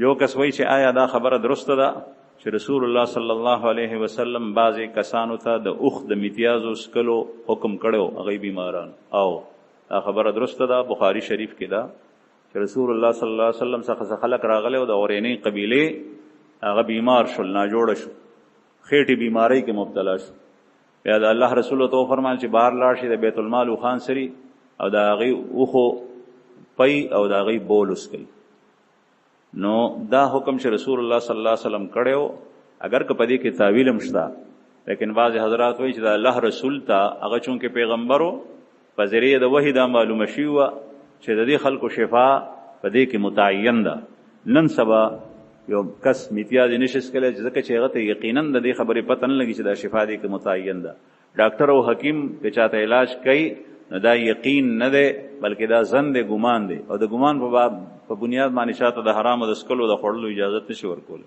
یو کس وایي چې آیا دا خبره درسته ده چې رسول الله صلی الله علیه وسلم بعضې کسانو ته د اوښ د میتیازو څکلو حکم کړی هغوی بیماران، او دا خبره درسته ده؟ بخاري شریف کې ده چې رسول الله صلی الله علیه وسلم څخه خلک راغلی او د اورینۍ قبیلې هغه بیمار شول، ناجوړه شو، خېټې بیماری کې مبتلا شو. بیا د الله رسول ته وفرمایل چې بهر لاړ شي د بیت المال اوښان سري او د هغې اوښو پی او د هغې بول وسکئ. نو دا حکم چې رسول الله صلی الله علیه وسلم کړی اگر که په دې کې تاویل هم شته، لیکن بعضې حضرات وایي چې د الله رسول ته هغه چونکې پیغمبرو په ذریعه د وحی دا معلومه شوي وه چې د دې خلکو شفا په دې کې متعین ده. نن سبا یو کس میتیازې نشي څکلی ځکه چې هغه ته یقینا د دې خبرې پته نه لګي چې دا شفا دې کې متعین ده. ډاکټر او حکیم که چاته علاج کوي نو دا یقین نه دی بلکې دا ظن دی، ګمان دی، او د ګمان په بنیاد باندې چاته د حرامو د څکلو د خوړلو اجازت نشي ورکولی.